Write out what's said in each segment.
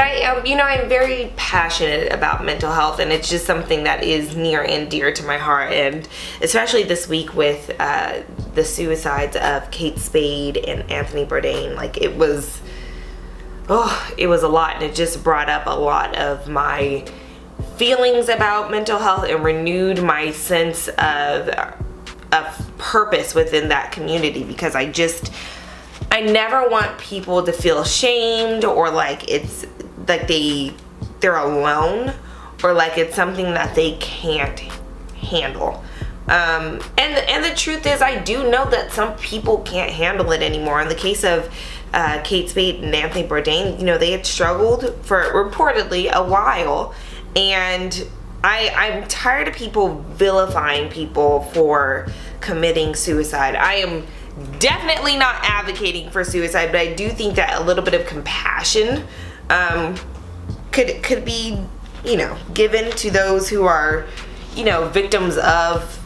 I'm very passionate about mental health, and it's just something that is near and dear to my heart. And especially this week with the suicides of Kate Spade and Anthony Bourdain, like it was a lot, and it just brought up a lot of my feelings about mental health and renewed my sense of purpose within that community, because I never want people to feel shamed or like it's like they're alone, or like it's something that they can't handle. And the truth is, I do know that some people can't handle it anymore. In the case of Kate Spade and Anthony Bourdain, they had struggled for reportedly a while, and I'm tired of people vilifying people for committing suicide. I am definitely not advocating for suicide, but I do think that a little bit of compassion could be, given to those who are, victims of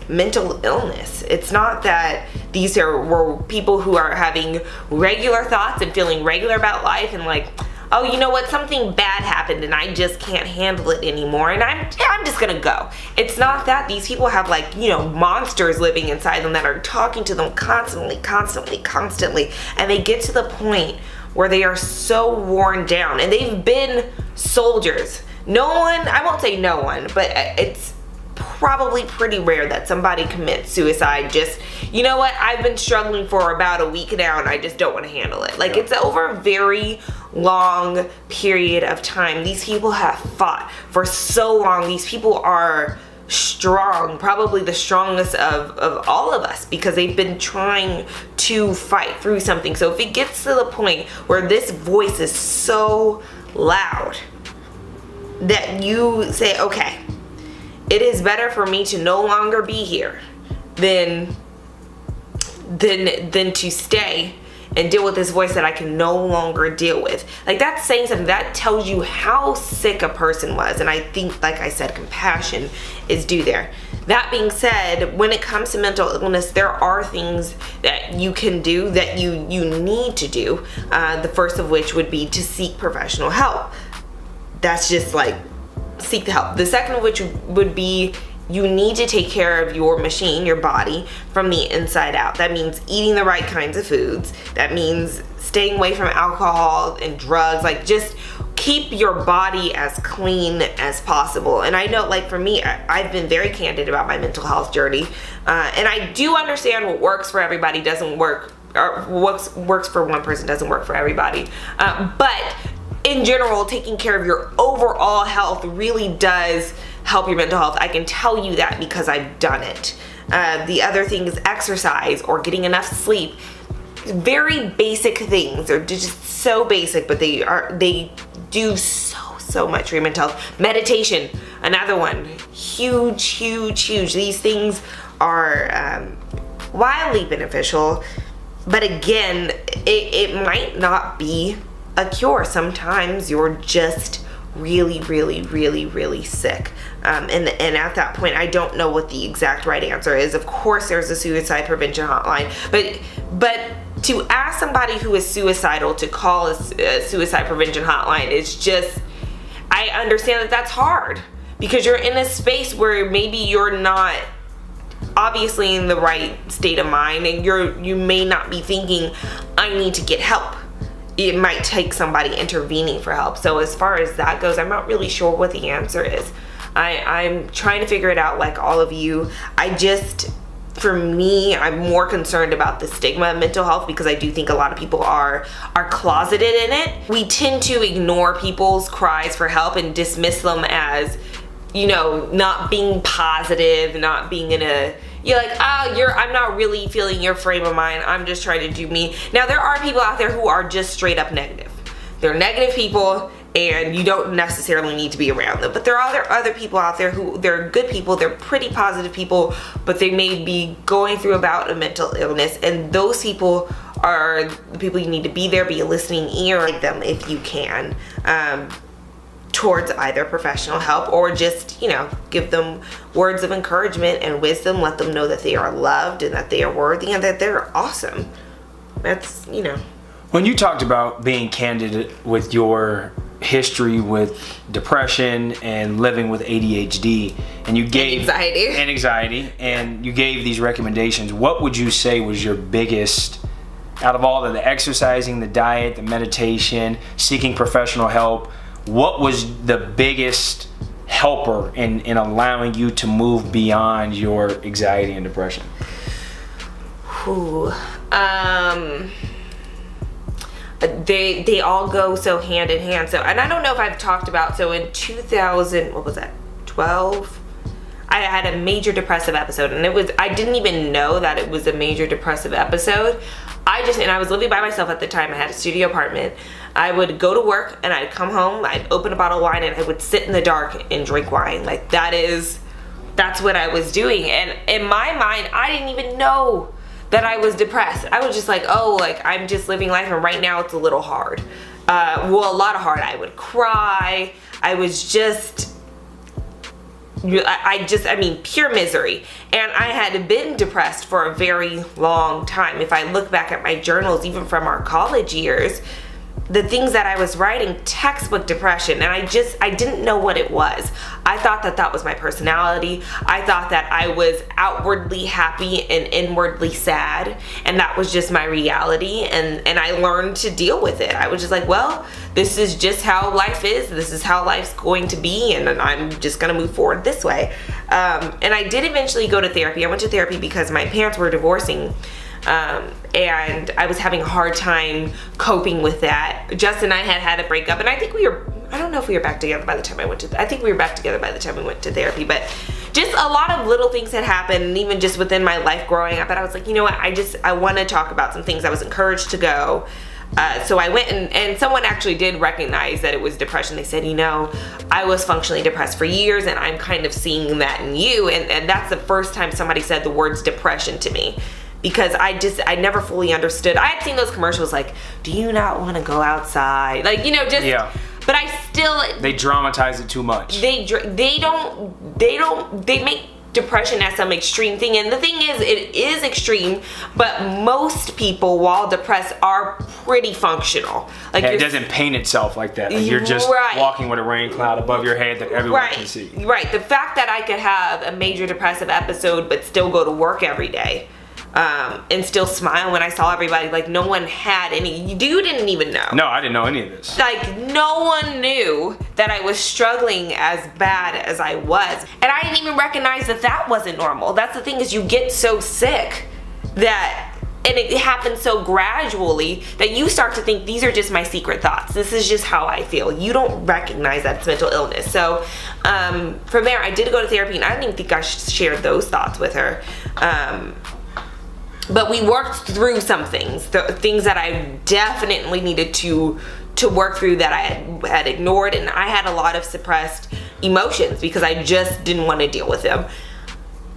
mental illness. It's not that these were people who are having regular thoughts and feeling regular about life and like, oh, you know what, something bad happened and I just can't handle it anymore and I'm just gonna go. It's not that. These people have monsters living inside them that are talking to them constantly, and they get to the point where they are so worn down, and they've been soldiers. I won't say no one, but it's probably pretty rare that somebody commits suicide just, you know what, I've been struggling for about a week now and I just don't want to handle it. It's over a very long period of time. These people have fought for so long. These people are strong, probably the strongest of all of us, because they've been trying to fight through something. So if it gets to the point where this voice is so loud that you say, okay, it is better for me to no longer be here than to stay and deal with this voice that I can no longer deal with. That's saying something. That tells you how sick a person was. And I think, like I said, compassion is due there. That being said, when it comes to mental illness, there are things that you can do, that you need to do. The first of which would be to seek professional help. That's just seek the help. The second of which would be, you need to take care of your machine, your body, from the inside out. That means eating the right kinds of foods. That means staying away from alcohol and drugs. Just keep your body as clean as possible. And I know, for me, I've been very candid about my mental health journey. And I do understand what works for everybody doesn't work, or what works for one person doesn't work for everybody. But in general, taking care of your overall health really does help your mental health. I can tell you that because I've done it. The other thing is exercise or getting enough sleep. Very basic things. They're just so basic, but they do so much for your mental health. Meditation, another one. Huge. These things are wildly beneficial, but again, it might not be a cure. Sometimes you're just really sick, and at that point, I don't know what the exact right answer is. Of course, there's a suicide prevention hotline, but to ask somebody who is suicidal to call a suicide prevention hotline is just, I understand that that's hard, because you're in a space where maybe you're not obviously in the right state of mind, and you may not be thinking, I need to get help. It might take somebody intervening for help. So as far as that goes, I'm not really sure what the answer is. I'm trying to figure it out, like all of you. For me, I'm more concerned about the stigma of mental health, because I do think a lot of people are closeted in it. We tend to ignore people's cries for help and dismiss them as, not being positive, not being in a, you're like, I'm not really feeling your frame of mind. I'm just trying to do me. Now, there are people out there who are just straight up negative. They're negative people, and you don't necessarily need to be around them. But there are other people out there who, they're good people, they're pretty positive people, but they may be going through a bout of mental illness, and those people are the people you need to be there, be a listening ear to them if you can. Towards either professional help, or just, give them words of encouragement and wisdom. Let them know that they are loved and that they are worthy and that they're awesome. That's, When you talked about being candid with your history with depression and living with ADHD, and you gave anxiety, and you gave these recommendations. What would you say was your biggest, out of all of the exercising, the diet, the meditation, seeking professional help, what was the biggest helper in allowing you to move beyond your anxiety and depression? They all go so hand in hand. So, and I don't know if I've talked about, so in 2012, I had a major depressive episode, and I didn't even know that it was a major depressive episode. And I was living by myself at the time. I had a studio apartment. I would go to work and I'd come home, I'd open a bottle of wine, and I would sit in the dark and drink wine. Like, that's what I was doing. And in my mind, I didn't even know that I was depressed. I was just like, oh, like, I'm just living life, and right now it's a little hard. A lot of hard. I would cry. I was just, pure misery. And I had been depressed for a very long time. If I look back at my journals, even from our college years, the things that I was writing, textbook depression, and I didn't know what it was. I thought that was my personality. I thought that I was outwardly happy and inwardly sad, and that was just my reality, and I learned to deal with it. I was just like, well, this is just how life is. This is how life's going to be, and I'm just gonna move forward this way. And I did eventually go to therapy. I went to therapy because my parents were divorcing. And I was having a hard time coping with that. Justin and I had a breakup, and I think I don't know if we were back together by the time I think we were back together by the time we went to therapy, but just a lot of little things had happened, and even just within my life growing up, and I was like, you know what, I want to talk about some things. I was encouraged to go. So I went, and someone actually did recognize that it was depression. They said, I was functionally depressed for years, and I'm kind of seeing that in you. And that's the first time somebody said the words depression to me. Because I never fully understood. I had seen those commercials like, do you not want to go outside? Like, Yeah. But I still. They dramatize it too much. They make depression as some extreme thing. And the thing is, it is extreme, but most people, while depressed, are pretty functional. Like, it doesn't paint itself like that. Like, you're just walking with a rain cloud above your head that everyone can see. Right. The fact that I could have a major depressive episode but still go to work every day. And still smile when I saw everybody. Like, no one had any. You didn't even know. No, I didn't know any of this. Like, no one knew that I was struggling as bad as I was. And I didn't even recognize that wasn't normal. That's the thing, is you get so sick that, and it happens so gradually that you start to think these are just my secret thoughts. This is just how I feel. You don't recognize that it's mental illness. So from there, I did go to therapy, and I didn't even think I shared those thoughts with her. But we worked through some things, the things that I definitely needed to work through that I had ignored, and I had a lot of suppressed emotions because I just didn't want to deal with them.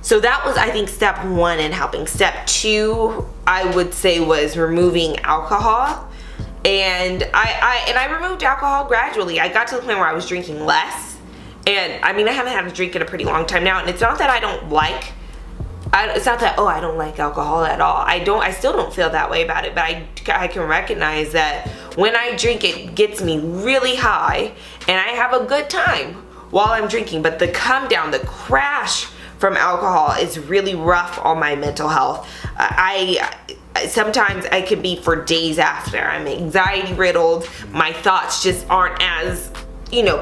So that was, I think, step one in helping. Step two, I would say, was removing alcohol. And I removed alcohol gradually. I got to the point where I was drinking less. And I haven't had a drink in a pretty long time now, and it's not that I don't like it's not that, I don't like alcohol at all. I still don't feel that way about it, but I can recognize that when I drink, it gets me really high, and I have a good time while I'm drinking. But the come down, the crash from alcohol is really rough on my mental health. Sometimes I can be for days after. I'm anxiety riddled. My thoughts just aren't as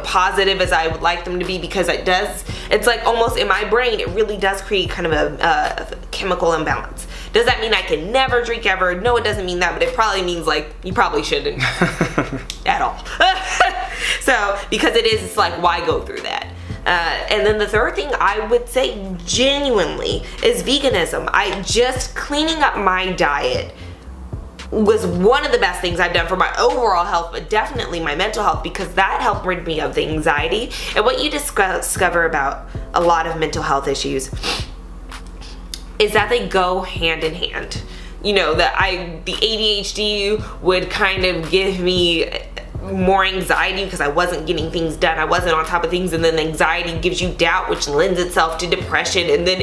positive as I would like them to be, because it's like almost in my brain, it really does create kind of a chemical imbalance. Does that mean I can never drink ever? No, it doesn't mean that, but it probably means like you probably shouldn't at all. So because it's like, why go through that? And then the third thing I would say genuinely is veganism. Just cleaning up my diet was one of the best things I've done for my overall health, but definitely my mental health, because that helped rid me of the anxiety. And what you discover about a lot of mental health issues is that they go hand in hand. The ADHD would kind of give me more anxiety because I wasn't getting things done. I wasn't on top of things, and then the anxiety gives you doubt, which lends itself to depression, and then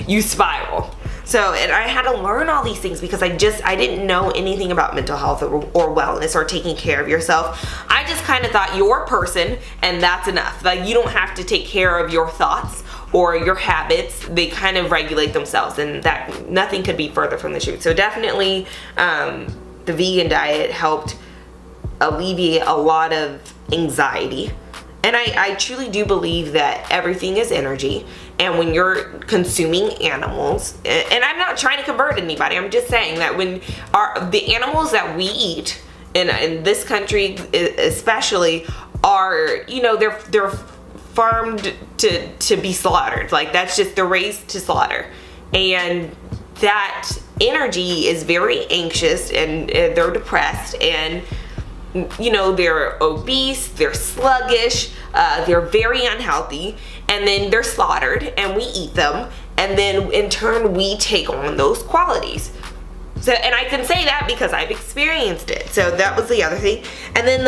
you spiral. So, and I had to learn all these things because I didn't know anything about mental health or wellness or taking care of yourself. I just kind of thought you're a person and that's enough. Like, you don't have to take care of your thoughts or your habits. They kind of regulate themselves, and that nothing could be further from the truth. So definitely the vegan diet helped alleviate a lot of anxiety. And I truly do believe that everything is energy. And when you're consuming animals, and I'm not trying to convert anybody, I'm just saying that when the animals that we eat in this country especially are, you know, they're farmed to be slaughtered. Like, that's just, they're raised to slaughter. And that energy is very anxious, and they're depressed, and you know, they're obese, they're sluggish, they're very unhealthy, and then they're slaughtered and we eat them, and then in turn we take on those qualities. So, and I can say that because I've experienced it. So that was the other thing. And then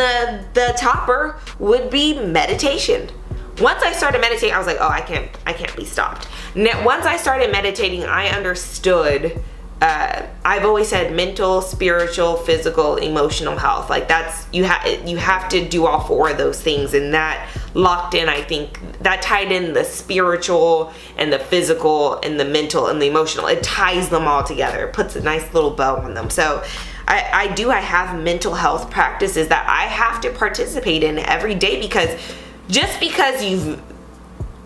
the topper would be meditation. Once I started meditating, I was like, oh, I can't be stopped. Now, once I started meditating, I understood. I've always said mental, spiritual, physical, emotional health. Like, that's, you have to do all four of those things, and that locked in, I think, that tied in the spiritual and the physical and the mental and the emotional. It ties them all together. It puts a nice little bow on them. So I have mental health practices that I have to participate in every day, because just because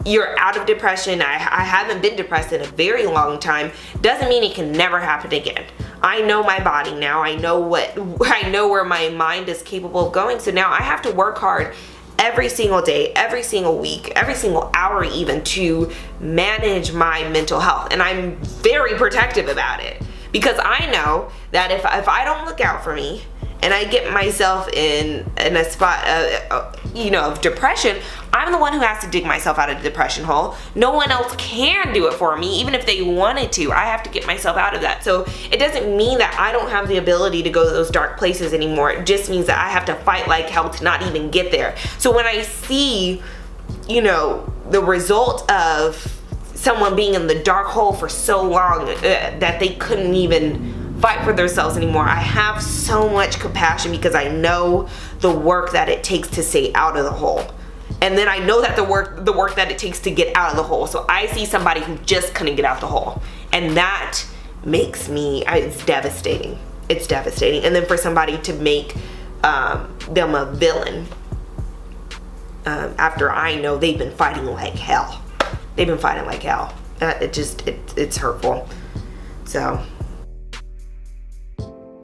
you're out of depression, I haven't been depressed in a very long time, doesn't mean it can never happen again. I know my body now. I know where my mind is capable of going. So now I have to work hard every single day, every single week, every single hour even, to manage my mental health. And I'm very protective about it, because I know that if I don't look out for me and I get myself in a spot of depression, I'm the one who has to dig myself out of the depression hole. No one else can do it for me, even if they wanted to. I have to get myself out of that. So it doesn't mean that I don't have the ability to go to those dark places anymore. It just means that I have to fight like hell to not even get there. So when I see, the result of someone being in the dark hole for so long that they couldn't even fight for themselves anymore, I have so much compassion, because I know the work that it takes to stay out of the hole. And then I know that the work that it takes to get out of the hole. So I see somebody who just couldn't get out the hole, and that makes me, it's devastating. It's devastating. And then for somebody to make them a villain after I know they've been fighting like hell. They've been fighting like hell. It's hurtful. So